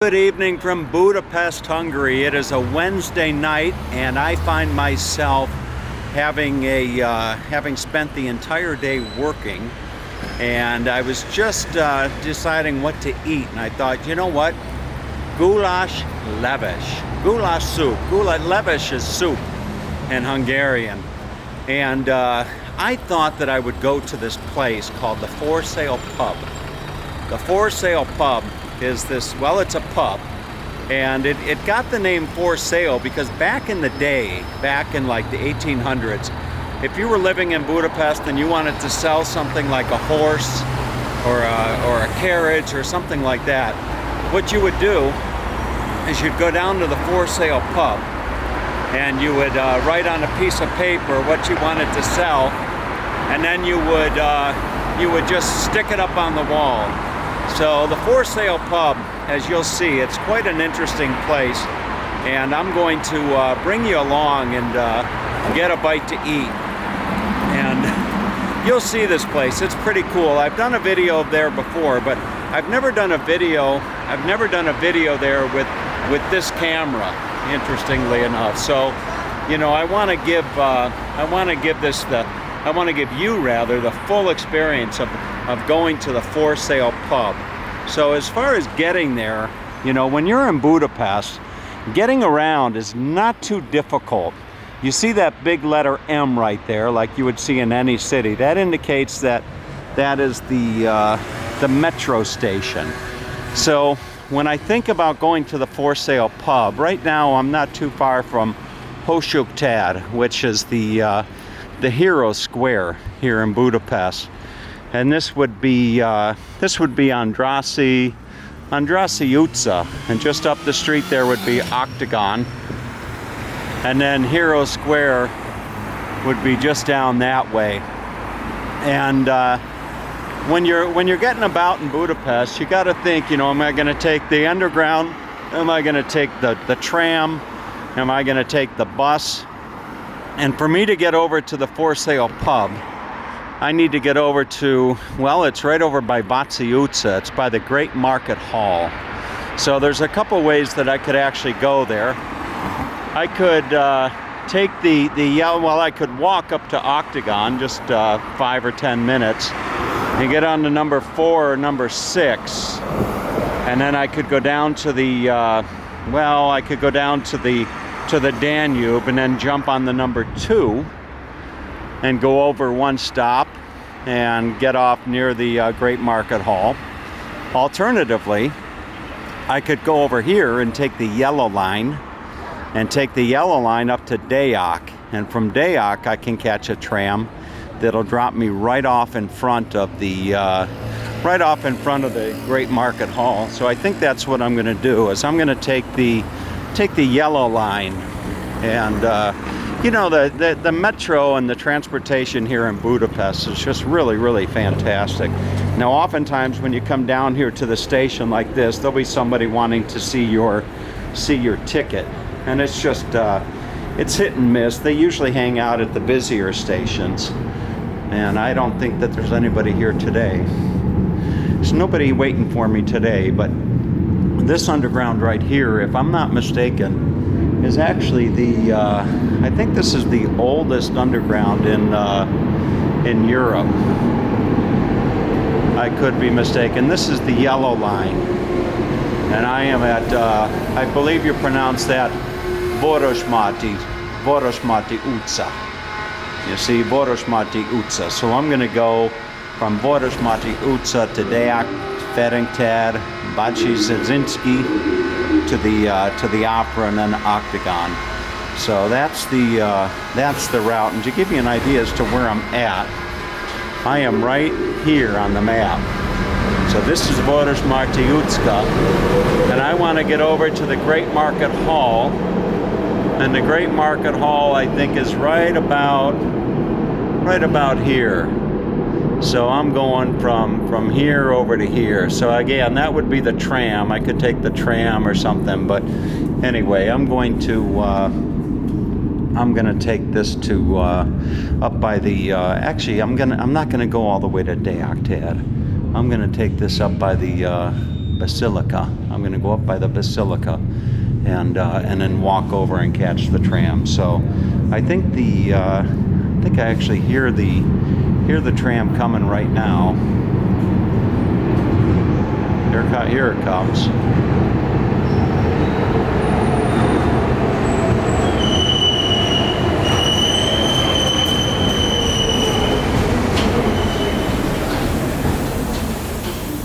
Good evening from Budapest, Hungary. It is a Wednesday night, and I find myself having spent the entire day working, and I was just deciding what to eat, and I thought, you know what? Goulash leves. Goulash soup. Leves is soup in Hungarian. And I thought that I would go to this place called the For Sale Pub. The For Sale Pub is this, well, it's a pub, and it got the name For Sale because back in the day, back in like the 1800s, if you were living in Budapest and you wanted to sell something like a horse or a carriage or something like that, what you would do is you'd go down to the For Sale Pub and you would write on a piece of paper what you wanted to sell, and then you would just stick it up on the wall. So the For Sale Pub, as you'll see, it's quite an interesting place, and I'm going to bring you along and get a bite to eat. And you'll see this place. It's pretty cool. I've done a video there before, but I've never done a video there with this camera, interestingly enough. So, you know, I want to give you the full experience of going to the For Sale Pub. So as far as getting there, you know, when you're in Budapest, getting around is not too difficult. You see that big letter M right there, like you would see in any city. That indicates that that is the metro station. So when I think about going to the For Sale Pub, right now I'm not too far from Hosugtad, which is the Hero Square here in Budapest. And this would be Andrassy utca, and just up the street there would be Octagon, and then Hero Square would be just down that way. And when you're getting about in Budapest, you got to think, you know, am I going to take the underground? Am I going to take the tram? Am I going to take the bus? And for me to get over to the For Sale Pub, I need to get over to, well, it's right over by Budapest. It's by the Great Market Hall. So there's a couple ways that I could actually go there. I could take I could walk up to Octagon, just 5 or 10 minutes, and get on to number 4 or number 6. And then I could go down to the, to the Danube and then jump on the number 2 and go over one stop and get off near the Great Market Hall. Alternatively, I could go over here and take the yellow line up to Deák, and from Deák I can catch a tram that'll drop me right off in front of the Great Market Hall. So I think that's what I'm going to do, is I'm going to take the yellow line. And you know, the metro and the transportation here in Budapest is just really, really fantastic. Now, oftentimes when you come down here to the station like this, there'll be somebody wanting to see your ticket, and it's just it's hit and miss. They usually hang out at the busier stations, and I don't think that there's anybody here today. There's nobody waiting for me today, but this underground right here, if I'm not mistaken, is actually I think this is the oldest underground in Europe. I could be mistaken. This is the yellow line, and I am at I believe you pronounce that Vörösmarty utca. You see, Vörösmarty utca. So I'm going to go from Vörösmarty utca to Deák, Ferenctár, Bácsi Széchenyi, to the Opera, and then Octagon. So that's the route. And to give you an idea as to where I'm at, I am right here on the map. So this is Vörösmarty utca, and I want to get over to the Great Market Hall. And the Great Market Hall, I think, is right about here. So I'm going from here over to here. So again, that would be the tram. I could take the tram or something, but anyway, I'm going to take this to up by the actually I'm not going to go all the way to Deák. I'm going to take this up by the Basilica. I'm I'm going to go up by the Basilica and then walk over and catch the tram. So I think I actually hear the tram coming right now. Here it comes.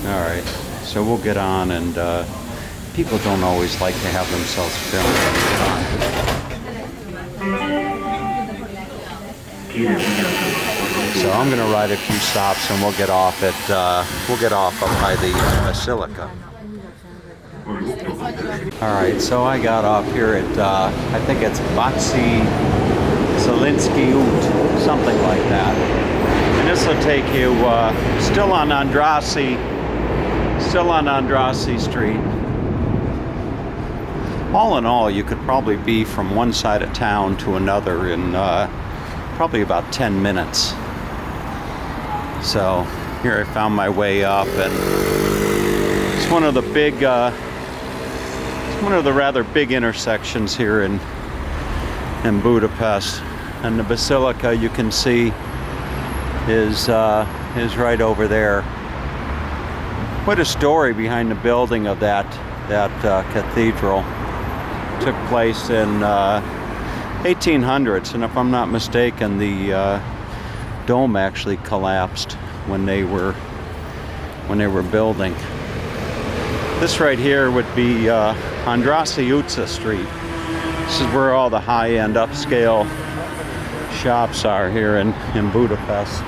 All right, so we'll get on, and people don't always like to have themselves filmed when they get on. So I'm going to ride a few stops, and we'll get off up by the Basilica. All right, so I got off here at I think it's Zielinski Ut, something like that. And this will take you still on Andrassy Street. All in all, you could probably be from one side of town to another in probably about 10 minutes. So here I found my way up, and it's one of the rather big intersections here in Budapest. And the Basilica, you can see, is right over there. What a story behind the building of that cathedral. It took place in 1800s, and if I'm not mistaken, the dome actually collapsed when they were building. This right here would be Andrassy Utca Street. This is where all the high-end upscale shops are here in Budapest.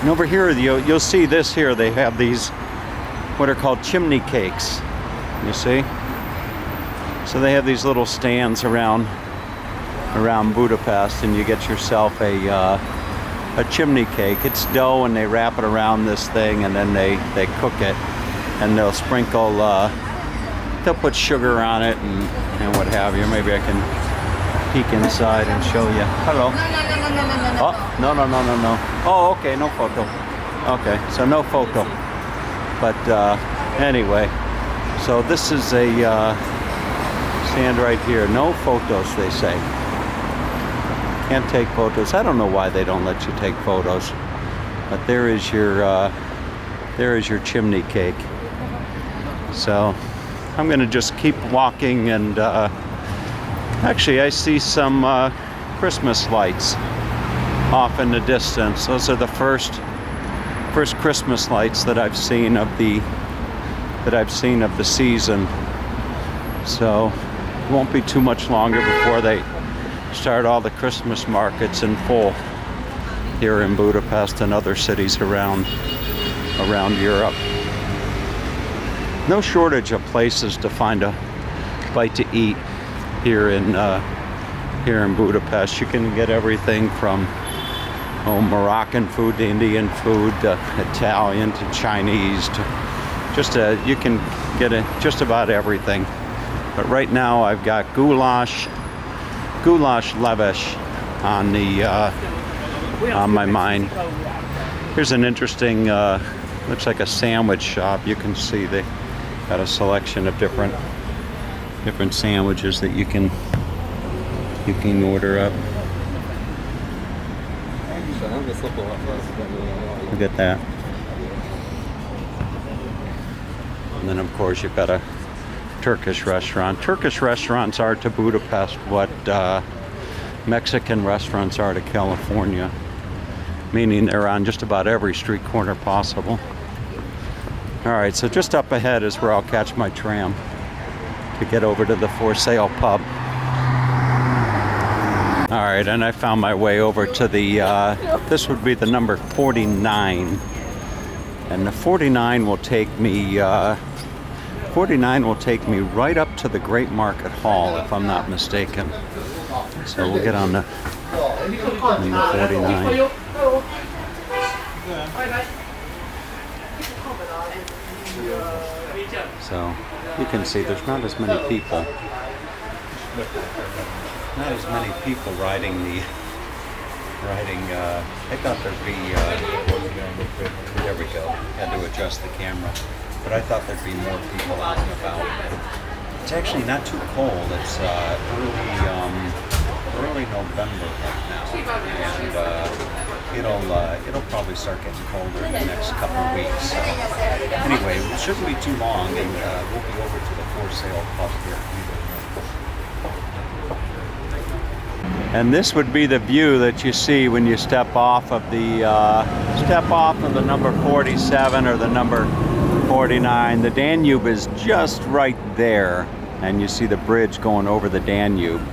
And over here, you'll see this here. They have these, what are called chimney cakes. You see? So they have these little stands around Budapest, and you get yourself a chimney cake. It's dough, and they wrap it around this thing, and then they cook it, and they'll sprinkle. They'll put sugar on it and what have you. Maybe I can peek inside and show you. Hello. Oh, no. Oh, okay, no photo. Okay, so no photo. But anyway, so this is a stand right here. No photos, they say. Can't take photos. I don't know why they don't let you take photos. But there is your chimney cake. So I'm going to just keep walking, and actually I see some Christmas lights off in the distance. Those are the first Christmas lights that I've seen of the season. So it won't be too much longer before they start all the Christmas markets in full here in Budapest and other cities around Europe. No shortage of places to find a bite to eat here in Budapest. You can get everything from Moroccan food to Indian food to Italian to Chinese to you can get just about everything. But right now I've got goulash levesh on my mind. Here's an interesting looks like a sandwich shop. You can see they got a selection of different sandwiches that you can order up. Look at that. And then of course you've got a Turkish restaurant. Turkish restaurants are to Budapest what Mexican restaurants are to California, meaning they're on just about every street corner possible. All right, so just up ahead is where I'll catch my tram to get over to the For Sale pub. All right, and I found my way over to the, this would be the number 49. And the 49 will take me right up to the Great Market Hall, if I'm not mistaken. So we'll get on the 49. So you can see there's not as many people. Not as many people riding. I thought there'd be. There we go. Had to adjust the camera. but I thought there'd be more people out and about. It's actually not too cold. It's early November right now, and it'll probably start getting colder in the next couple of weeks. So anyway, it shouldn't be too long, and we'll be over to the for sale pub here. And this would be the view that you see when you step off of the number 47 or the number 49. The Danube is just right there, and you see the bridge going over the Danube.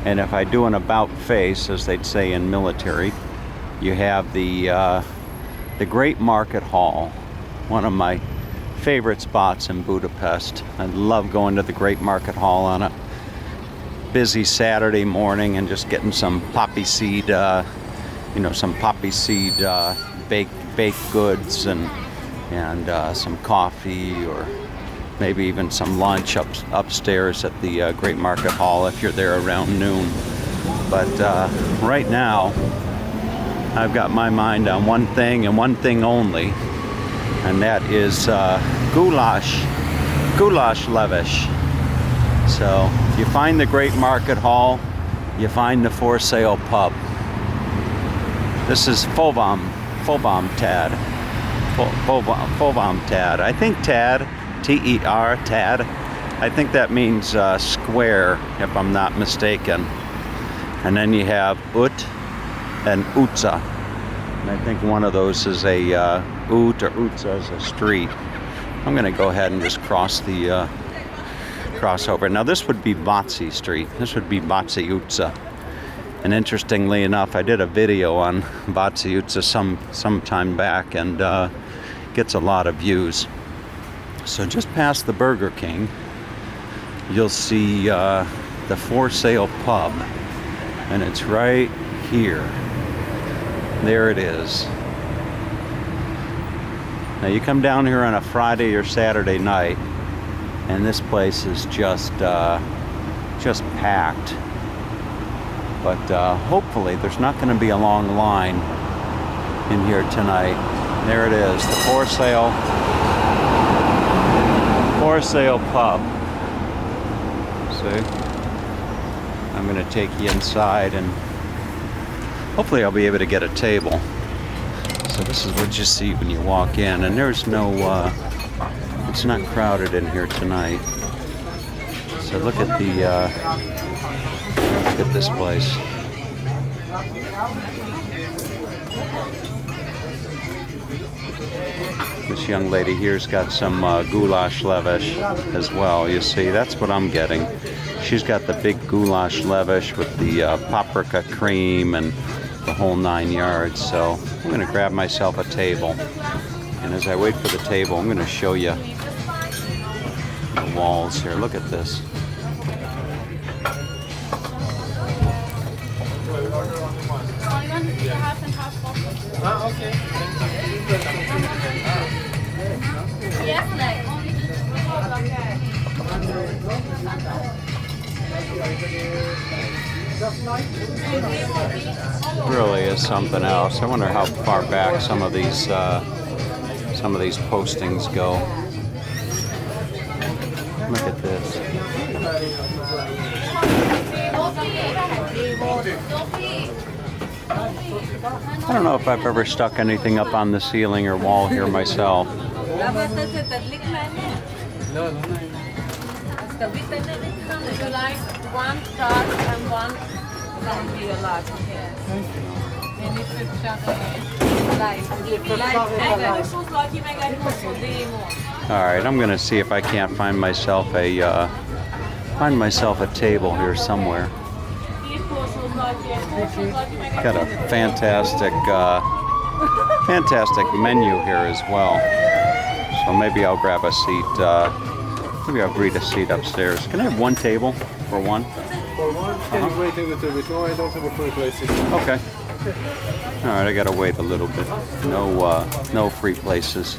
And if I do an about face, as they'd say in military, you have the Great Market Hall, one of my favorite spots in Budapest. I love going to the Great Market Hall on a busy Saturday morning and just getting some poppy seed, baked goods and some coffee, or maybe even some lunch upstairs at the Great Market Hall if you're there around noon. But right now, I've got my mind on one thing and one thing only, and that is goulash levish. So if you find the Great Market Hall, you find the for sale pub. This is Fobam Tad. Fobam Tad. I think Tad, T-E-R, Tad. I think that means square, if I'm not mistaken. And then you have Ut and Utza. And I think one of those is a Ut, or Utza is a street. I'm going to go ahead and just cross the crossover. Now this would be Váci Street. This would be Váci Utca. And interestingly enough, I did a video on Váci Utca some time back, and gets a lot of views. So just past the Burger King, you'll see the for sale pub, and it's right here. There it is. Now you come down here on a Friday or Saturday night, and this place is just packed. But hopefully there's not going to be a long line in here tonight. There it is, the for sale pub. See? I'm going to take you inside, and hopefully I'll be able to get a table. So this is what you see when you walk in, and there's no it's not crowded in here tonight. So look at this place. This young lady here's got some goulash levish as well. You see, that's what I'm getting. She's got the big goulash levish with the paprika cream and the whole 9 yards. So I'm going to grab myself a table. And as I wait for the table, I'm going to show you the walls here. Look at this. Okay. Really is something else. I wonder how far back some of these postings go. Look at this. I don't know if I've ever stuck anything up on the ceiling or wall here myself. Alright, I'm going to see if I can't find myself a table here somewhere. Got a fantastic menu here as well. So maybe I'll grab a seat. Maybe I'll greet a seat upstairs. Can I have one table for one? For one? Can you wait a little bit? No, I don't have a free places. Okay. All right, I gotta wait a little bit. No free places.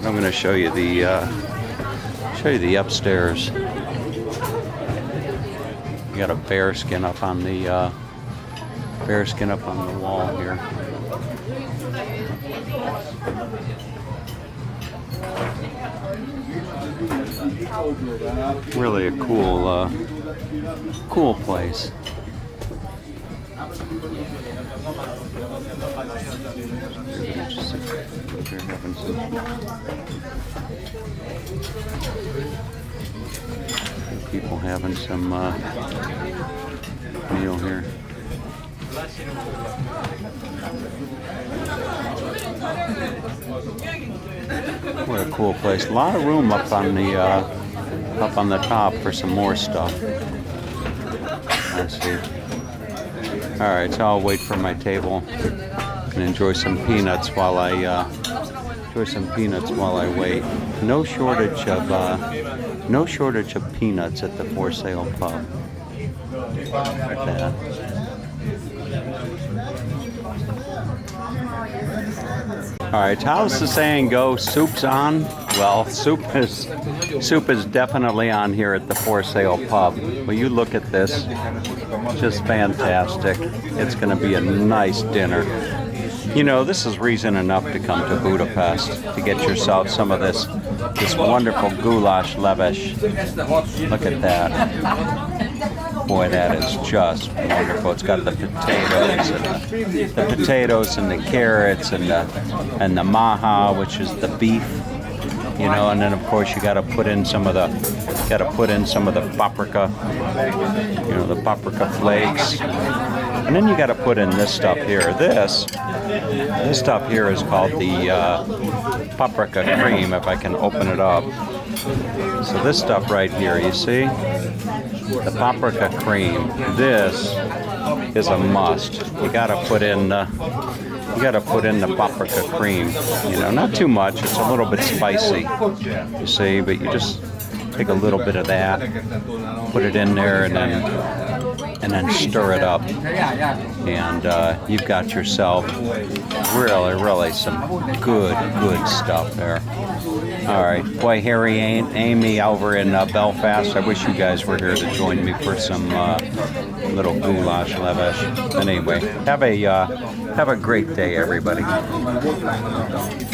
I'm gonna show you the upstairs. You got a bear skin up on the wall here. Really a cool place. They're having some people having some meal here. What a cool place! A lot of room up on the top for some more stuff. Let's see. All right, so I'll wait for my table and enjoy some peanuts while I wait. No shortage of peanuts at the for sale pub. Like that. All right, how's the saying go? Soup's on? Well, soup is definitely on here at the for sale pub. Will you look at this? Just fantastic. It's going to be a nice dinner. You know, this is reason enough to come to Budapest to get yourself some of this wonderful goulash levesh. Look at that. Boy, that is just wonderful. It's got the potatoes and the carrots and the maha, which is the beef. You know, and then of course you got to put in some of the paprika. You know, the paprika flakes. And then you got to put in this stuff here. This stuff here is called the paprika cream, if I can open it up. So this stuff right here, you see? The paprika cream. This is a must. You got to put in the paprika cream. You know, not too much. It's a little bit spicy, you see, but you just take a little bit of that, put it in there, and then stir it up, and you've got yourself really some good stuff there. All right, boy, Harry and Amy over in Belfast. I wish you guys were here to join me for some little goulash levesh. But anyway, have a great day, everybody.